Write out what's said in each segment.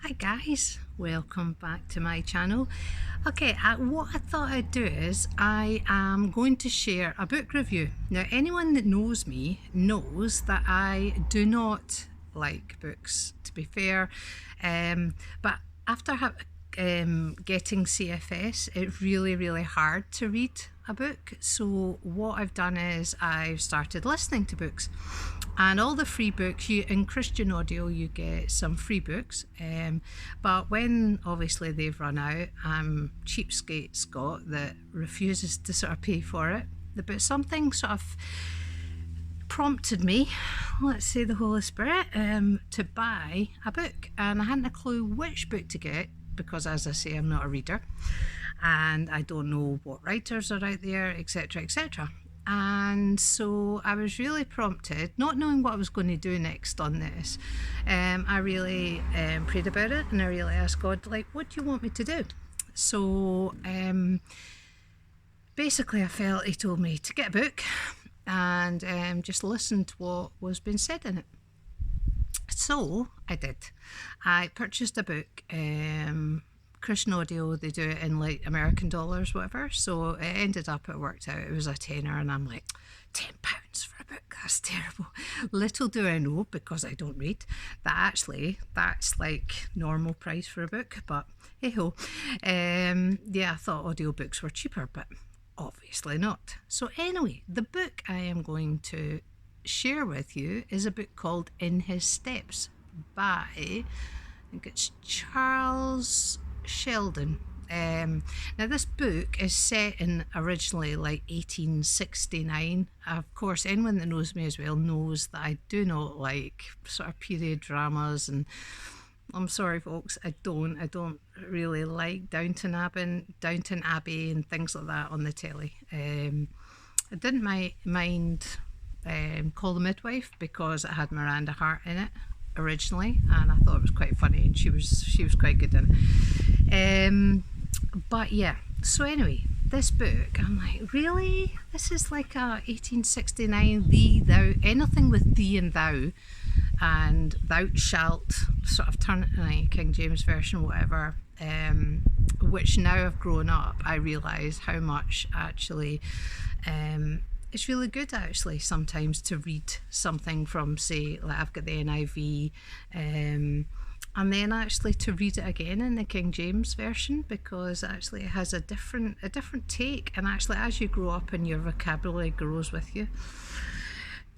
Hi guys, welcome back to my channel. Okay, what I thought I'd do is I am going to share a book review. Now, anyone that knows me knows that I do not like books, to be fair, but after getting CFS, it's really hard to read a book. So what I've done is I've started listening to books. And all the free books, in Christian Audio you get some free books, but when obviously they've run out, I'm cheapskate Scott that refuses to sort of pay for it. But something sort of prompted me, let's say the Holy Spirit, to buy a book, and I hadn't a clue which book to get because, as I say, I'm not a reader and I don't know what writers are out there, etc. And so I was really prompted, not knowing what I was going to do next on this. I really prayed about it, and I really asked God, like, what do you want me to do? So basically I felt He told me to get a book and just listen to what was being said in it. So I did. I purchased a book. Christian Audio, they do it in like American dollars, whatever. So it ended up, it worked out, it was a tenner, and I'm like, £10 for a book, that's terrible. Little do I know, because I don't read, that actually that's like normal price for a book, but hey ho. Yeah, I thought audiobooks were cheaper, but obviously not. So anyway, the book I am going to share with you is a book called In His Steps by, I think it's Charles Sheldon. Now this book is set in originally like 1869. Of course, anyone that knows me as well knows that I do not like sort of period dramas, and I'm sorry folks, I don't really like Downton Abbey and things like that on the telly. I didn't mind Call the Midwife because it had Miranda Hart in it originally, and I thought it was quite funny, and she was quite good in it. But yeah, so anyway, this book, I'm like, really? This is like a 1869 thee, thou, anything with thee and thou, and thou shalt, sort of turn it like King James Version, whatever, which now I've grown up, I realise how much actually it's really good actually sometimes to read something from, say, like I've got the NIV, and then actually to read it again in the King James Version, because actually it has a different take, and actually as you grow up and your vocabulary grows with you,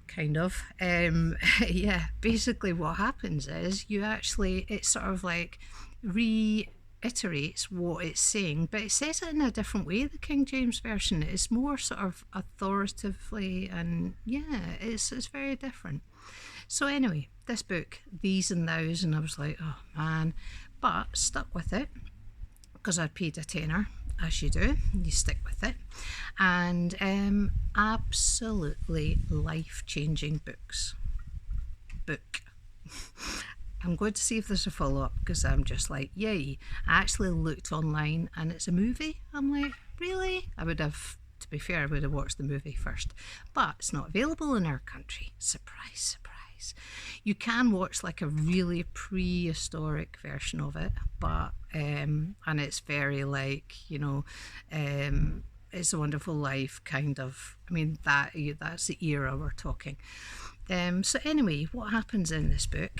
kind of. Yeah, basically what happens is you actually, it's sort of like reiterates what it's saying, but it says it in a different way. The King James Version is more sort of authoritatively, and yeah, it's very different. So anyway, this book, These and Thous, and I was like, oh man, but stuck with it because I'd paid a tenner, as you do, you stick with it, and absolutely life-changing book. I'm going to see if there's a follow-up, because I'm just like, yay. I actually looked online and it's a movie. I'm like, really? I would have, to be fair, I would have watched the movie first, but it's not available in our country. Surprise. You can watch like a really prehistoric version of it, but and it's very like, It's a Wonderful Life kind of. I mean, that's the era we're talking. So anyway, what happens in this book?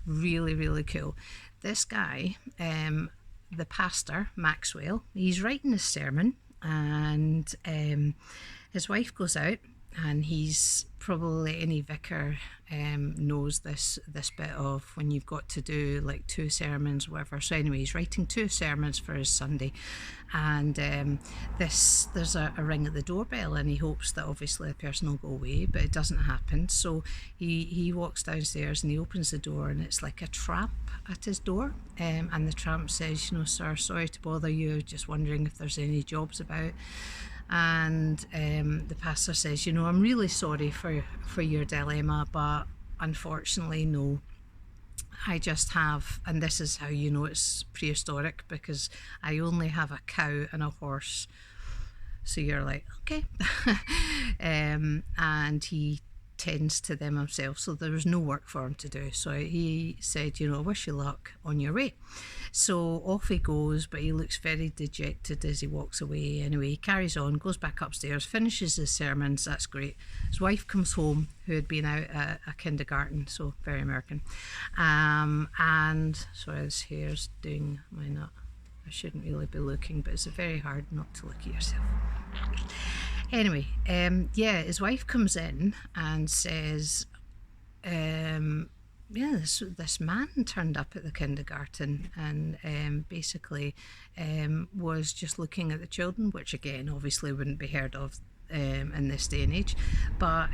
Really cool. This guy, the pastor Maxwell, he's writing a sermon, and his wife goes out, and he's probably, any vicar knows this bit of when you've got to do like 2 sermons, whatever. So anyway, he's writing 2 sermons for his Sunday, and there's a ring at the doorbell, and he hopes that obviously the person will go away, but it doesn't happen. So he walks downstairs and he opens the door, and it's like a tramp at his door, and the tramp says, sir, sorry to bother you, just wondering if there's any jobs about. And the pastor says, I'm really sorry for your dilemma, but unfortunately, no. I just have, and this is how you know it's prehistoric, because I only have a cow and a horse. So you're like, okay. And he tends to them himself, so there was no work for him to do. So he said, I wish you luck on your way. So off he goes, but he looks very dejected as he walks away. Anyway, he carries on, goes back upstairs, finishes his sermons. That's great. His wife comes home, who had been out at a kindergarten, so very American. And sorry, this hair's doing my nut. I shouldn't really be looking, but it's very hard not to look at yourself. Anyway, his wife comes in and says, this man turned up at the kindergarten and basically was just looking at the children, which again obviously wouldn't be heard of in this day and age. But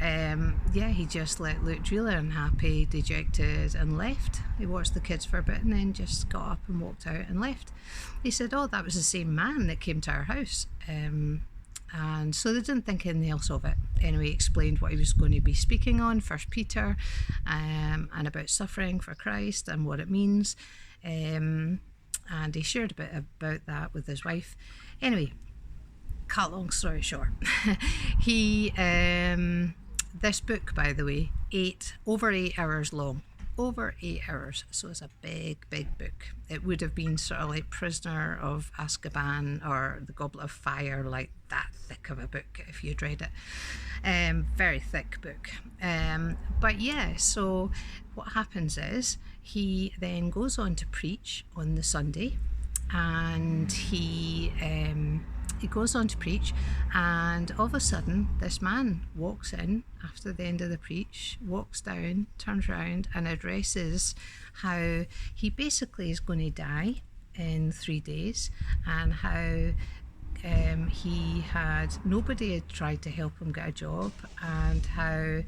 he just looked really unhappy, dejected, and left. He watched the kids for a bit and then just got up and walked out and left. He said, that was the same man that came to our house. And so they didn't think anything else of it. Anyway, he explained what he was going to be speaking on, 1 Peter, and about suffering for Christ and what it means. And he shared a bit about that with his wife. Anyway, cut long story short, this book, by the way, over 8 hours long. Over 8 hours, so it's a big book. It would have been sort of like Prisoner of Azkaban or The Goblet of Fire, like that thick of a book if you'd read it. Very thick book. So what happens is he then goes on to preach on the Sunday, and he goes on to preach, and all of a sudden this man walks in after the end of the preach, walks down, turns around and addresses how he basically is going to die in 3 days, and how nobody had tried to help him get a job, and how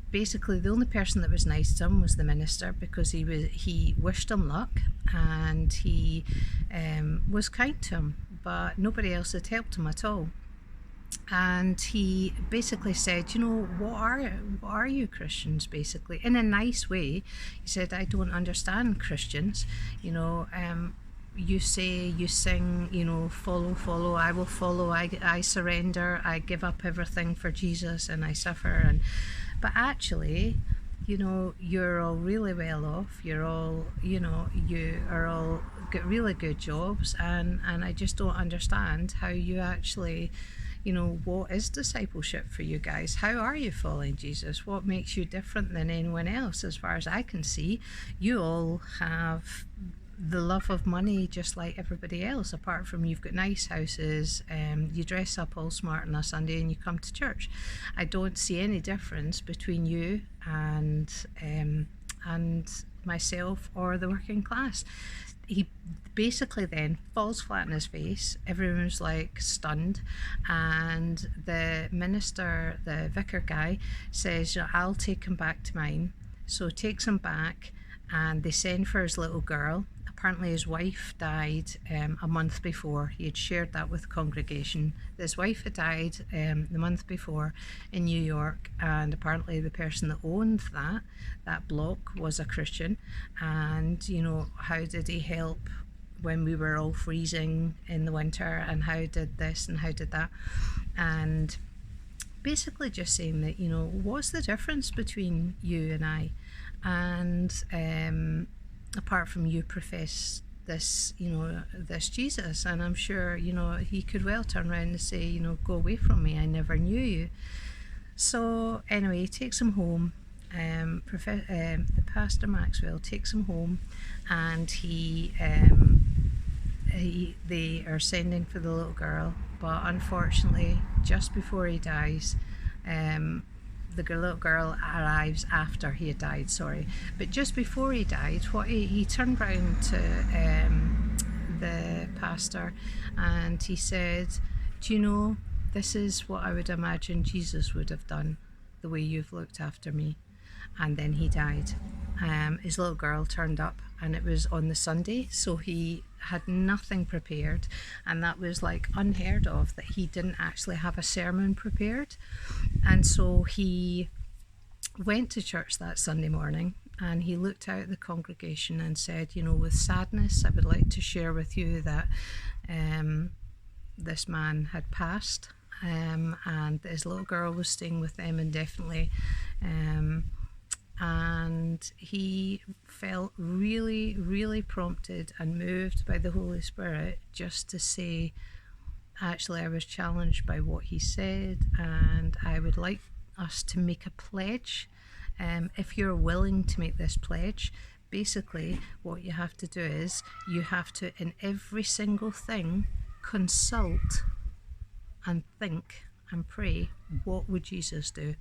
basically the only person that was nice to him was the minister, because he wished him luck and he was kind to him, but nobody else had helped him at all. And he basically said, what are you Christians, basically, in a nice way. He said, I don't understand Christians. You say, you sing, follow, I will follow, I surrender, I give up everything for Jesus, and I suffer. But actually, you're all really well off. You're all, you are all got really good jobs, and I just don't understand how you actually, what is discipleship for you guys? How are you following Jesus? What makes you different than anyone else? As far as I can see, you all have the love of money just like everybody else, apart from you've got nice houses, you dress up all smart on a Sunday and you come to church. I don't see any difference between you and myself or the working class. He basically then falls flat on his face. Everyone's like stunned, and the minister, the vicar guy, says, I'll take him back to mine. So takes him back, and they send for his little girl. Apparently his wife died a month before. He had shared that with the congregation. His wife had died the month before in New York, and apparently the person that owned that block was a Christian. And how did he help when we were all freezing in the winter, and how did this and how did that? And basically just saying that, what's the difference between you and I? And apart from you profess this, this Jesus, and I'm sure, he could well turn around and say, go away from me, I never knew you. So anyway, he takes him home. The Pastor Maxwell takes him home, and they are sending for the little girl, but unfortunately, just before he dies, the little girl arrives after he had died, but just before he died, he turned round to the pastor and he said, do you know, this is what I would imagine Jesus would have done, the way you've looked after me. And then he died. His little girl turned up, and it was on the Sunday, so he had nothing prepared, and that was like unheard of, that he didn't actually have a sermon prepared. And so he went to church that Sunday morning, and he looked out at the congregation and said, with sadness, I would like to share with you that this man had passed, and his little girl was staying with them indefinitely. And he felt really, really prompted and moved by the Holy Spirit just to say, actually, I was challenged by what he said, and I would like us to make a pledge. If you're willing to make this pledge, basically what you have to do is you have to, in every single thing, consult and think and pray, what would Jesus do?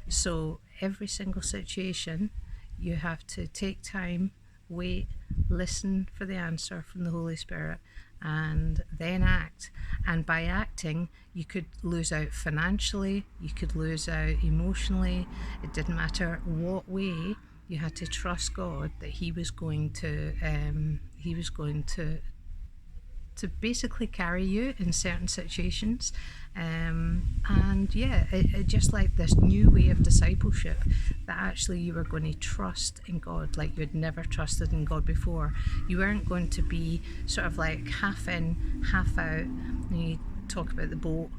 So every single situation, you have to take time, wait, listen for the answer from the Holy Spirit, and then act. And by acting, you could lose out financially, you could lose out emotionally. It didn't matter what way. You had to trust God that He was going to basically carry you in certain situations. And yeah, it just like this new way of discipleship, that actually you were going to trust in God like you'd never trusted in God before. You weren't going to be sort of like half in, half out. You talk about the boat.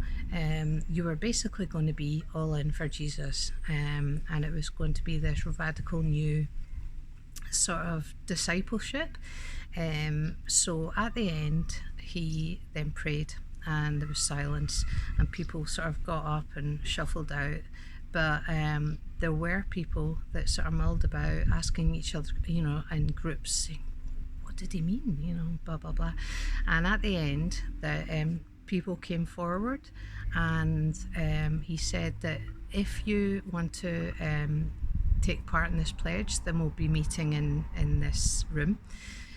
You were basically going to be all in for Jesus, and it was going to be this radical new sort of discipleship. So at the end, he then prayed, and there was silence, and people sort of got up and shuffled out. But there were people that sort of mulled about, asking each other, in groups, saying, "What did he mean?" Blah blah blah. And at the end, the people came forward, and he said that if you want to take part in this pledge, then we'll be meeting in this room.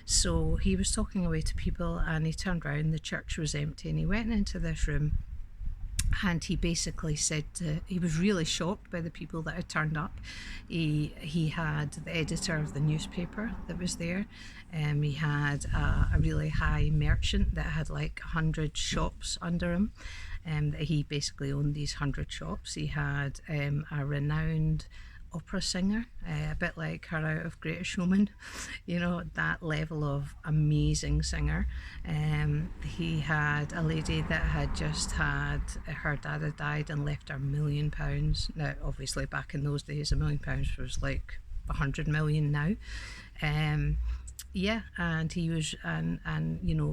So he was talking away to people, and he turned around, the church was empty, and he went into this room, and he basically said he was really shocked by the people that had turned up. He had the editor of the newspaper that was there. He had a really high merchant that had like 100 shops under him. That he basically owned these 100 shops. He had a renowned opera singer, a bit like her out of Greatest Showman, that level of amazing singer. He had a lady that had just had, her dad had died and left her £1 million. Now, obviously, back in those days, £1 million was like 100 million now. Yeah, and he was, and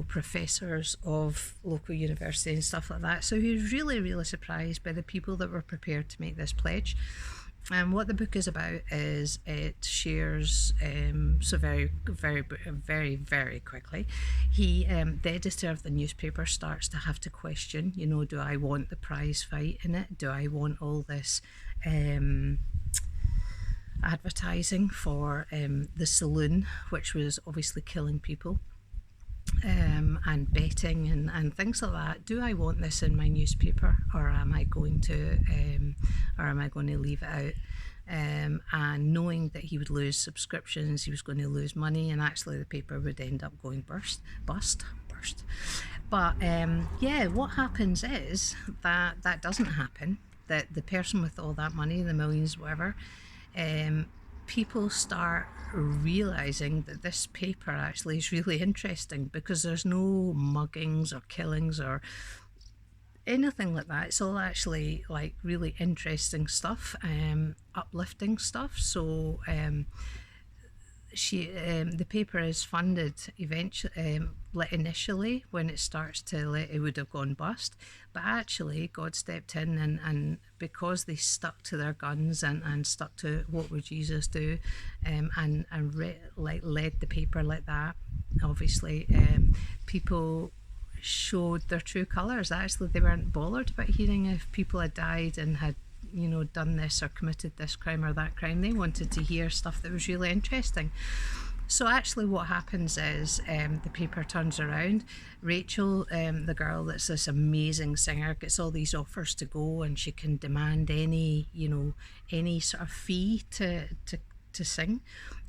professors of local university and stuff like that. So he was really, really surprised by the people that were prepared to make this pledge. And what the book is about is it shares, so very, very, very, very quickly, the editor of the newspaper starts to have to question, do I want the prize fight in it? Do I want all this advertising for the saloon, which was obviously killing people? And betting and things like that. Do I want this in my newspaper, or am I going to leave it out? And knowing that he would lose subscriptions, he was going to lose money, and actually the paper would end up going bust. But what happens is that doesn't happen. That the person with all that money, the millions, whatever, people start realizing that this paper actually is really interesting, because there's no muggings or killings or anything like that. It's all actually like really interesting stuff, uplifting stuff. So the paper is funded eventually, initially when it starts to it would have gone bust, but actually God stepped in, and because they stuck to their guns and stuck to what would Jesus do, and led the paper like that, obviously people showed their true colours. Actually, they weren't bothered about hearing if people had died and had done this or committed this crime or that crime. They wanted to hear stuff that was really interesting. So actually what happens is the paper turns around. Rachel, the girl that's this amazing singer, gets all these offers to go, and she can demand any sort of fee to sing.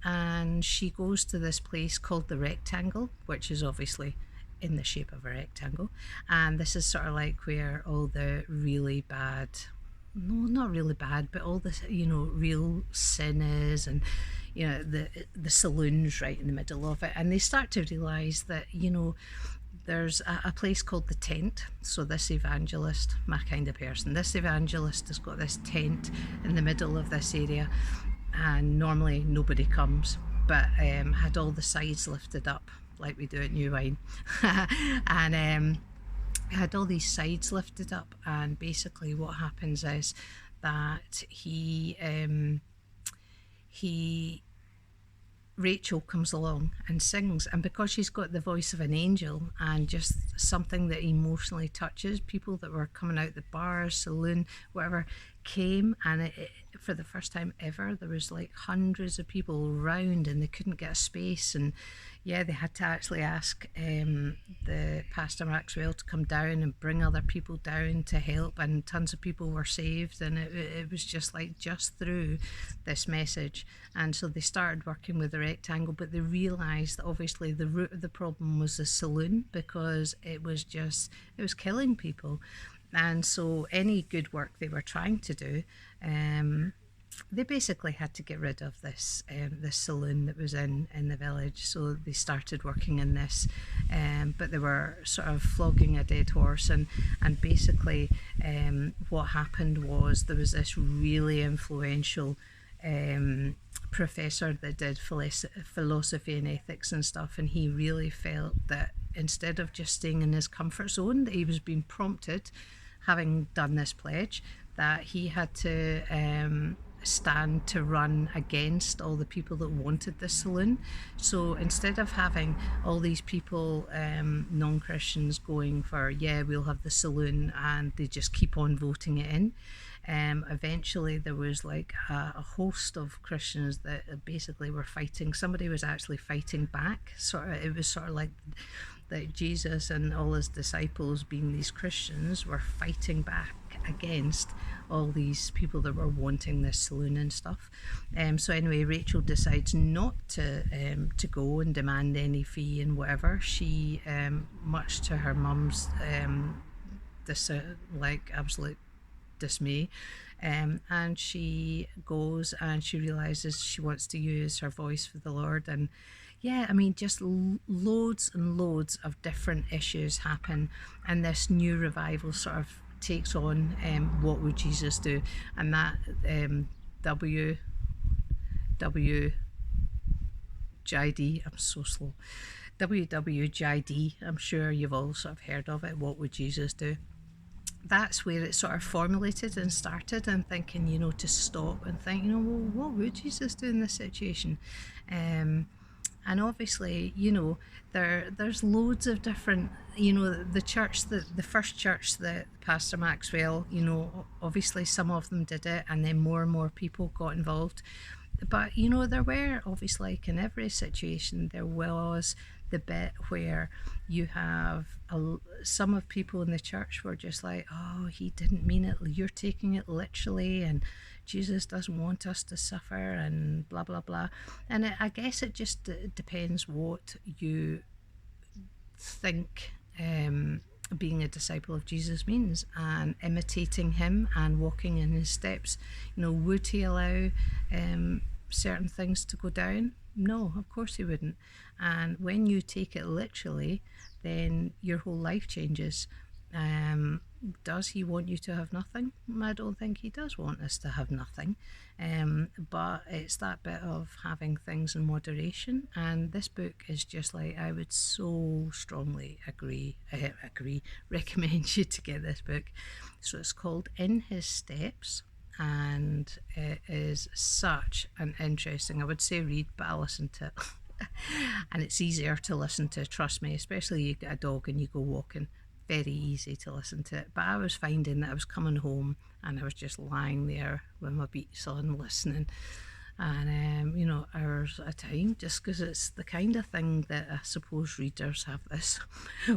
And she goes to this place called the Rectangle, which is obviously in the shape of a rectangle. And this is sort of like where all the really bad, no, not really bad, but all this, real sin is, and the saloon's right in the middle of it. And they start to realise that, there's a place called the Tent. So this evangelist, my kind of person, this evangelist has got this tent in the middle of this area, and normally nobody comes, but had all the sides lifted up like we do at New Wine. And had all these sides lifted up, and basically what happens is that Rachel comes along and sings, and because she's got the voice of an angel and just something that emotionally touches people that were coming out the bar, saloon, whatever, came, and for the first time ever there was like hundreds of people around and they couldn't get a space, and yeah, they had to actually ask the Pastor Maxwell to come down and bring other people down to help, and tons of people were saved, and it was just like just through this message. And so they started working with the Rectangle, but they realised that obviously the root of the problem was the saloon, because it was killing people. And so any good work they were trying to do, they basically had to get rid of this saloon that was in the village. So they started working in this, but they were sort of flogging a dead horse. And basically what happened was there was this really influential professor that did philosophy and ethics and stuff, and he really felt that instead of just staying in his comfort zone, that he was being prompted, having done this pledge, that he had to stand to run against all the people that wanted this saloon. So instead of having all these people, non-Christians, going for, yeah, we'll have the saloon, and they just keep on voting it in, eventually there was like a host of Christians that basically were fighting. Somebody was actually fighting back. It was sort of like that Jesus and all his disciples, being these Christians, were fighting back against all these people that were wanting this saloon and stuff. So anyway, Rachel decides not to go and demand any fee and whatever. She, much to her mum's absolute dismay, and she goes and she realizes she wants to use her voice for the Lord. And yeah, I mean, just loads and loads of different issues happen, and this new revival sort of takes on What Would Jesus Do? And that WWJD, I'm so slow, WWJD, I'm sure you've all sort of heard of it, What Would Jesus Do? That's where it sort of formulated and started, and thinking, to stop and think, well, what would Jesus do in this situation? And obviously, there's loads of different, the church, the first church that Pastor Maxwell, obviously some of them did it, and then more and more people got involved. But, there were, obviously, like in every situation, there was the bit where you have some of people in the church were just like, oh, he didn't mean it, you're taking it literally, and Jesus doesn't want us to suffer, and blah blah blah. And I guess it just depends what you think being a disciple of Jesus means, and imitating him and walking in his steps. Would he allow certain things to go down? No, of course he wouldn't. And when you take it literally, then your whole life changes. Does he want you to have nothing? I don't think he does want us to have nothing. But it's that bit of having things in moderation. And this book is just like, I would so strongly recommend you to get this book. So it's called In His Steps, and it is such an interesting, I would say read, but I listened to it. And it's easier to listen to, trust me, especially you get a dog and you go walking. Very easy to listen to it. But I was finding that I was coming home and I was just lying there with my beats on listening, and hours at a time, just because it's the kind of thing that I suppose readers have this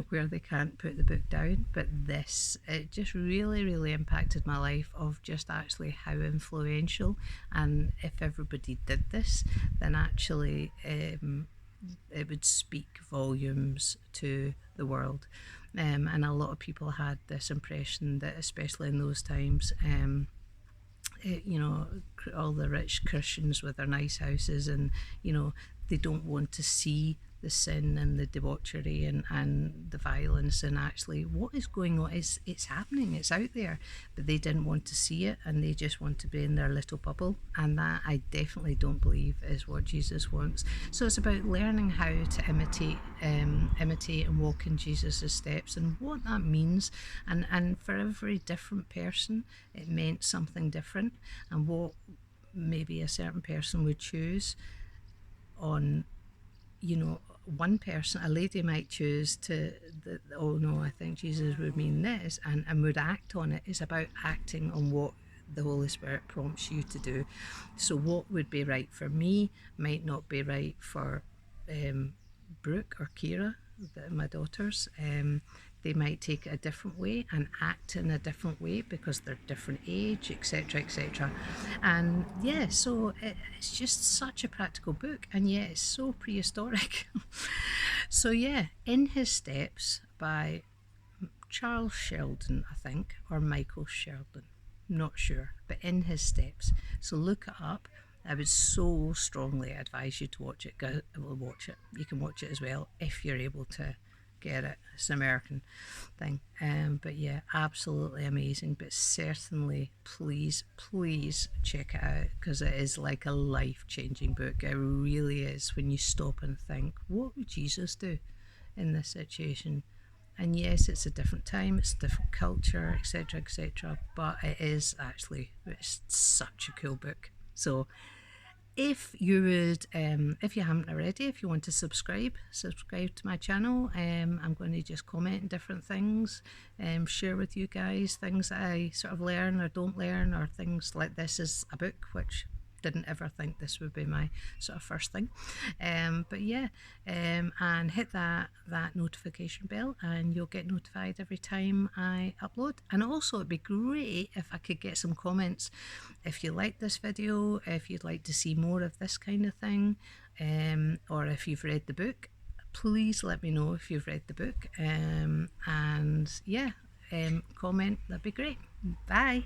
where they can't put the book down. But this, it just really, really impacted my life, of just actually how influential, and if everybody did this, then actually it would speak volumes to the world. And a lot of people had this impression that, especially in those times, all the rich Christians with their nice houses, and they don't want to see the sin and the debauchery and the violence, and actually what is going on is it's happening, it's out there, but they didn't want to see it and they just want to be in their little bubble, and that I definitely don't believe is what Jesus wants. So it's about learning how to imitate and walk in Jesus' steps and what that means, and for every different person it meant something different, and what maybe a certain person would choose on, one person, a lady might choose oh no, I think Jesus would mean this, and would act on it. It's about acting on what the Holy Spirit prompts you to do. So what would be right for me might not be right for Brooke or Kira, my daughters. They might take it a different way and act in a different way because they're different age, etc., etc. And yeah, so it's just such a practical book, and yeah, it's so prehistoric. So yeah, In His Steps by Charles Sheldon, I think, or Michael Sheldon, not sure, but In His Steps. So look it up. I would so strongly advise you to watch it. Watch it. You can watch it as well if you're able to get it. It's an American thing. But yeah, absolutely amazing. But certainly, please check it out, because it is like a life-changing book. It really is, when you stop and think, what would Jesus do in this situation? And yes, it's a different time, it's a different culture, etc., etc. But it's such a cool book. So if you would, if you haven't already, if you want to subscribe to my channel. I'm going to just comment on different things, share with you guys things that I sort of learn or don't learn, or things like this is a book which didn't ever think this would be my sort of first thing. But yeah, and hit that notification bell and you'll get notified every time I upload. And also it'd be great if I could get some comments if you like this video, if you'd like to see more of this kind of thing, or if you've read the book. Please let me know if you've read the book, and yeah, comment, that'd be great. Bye.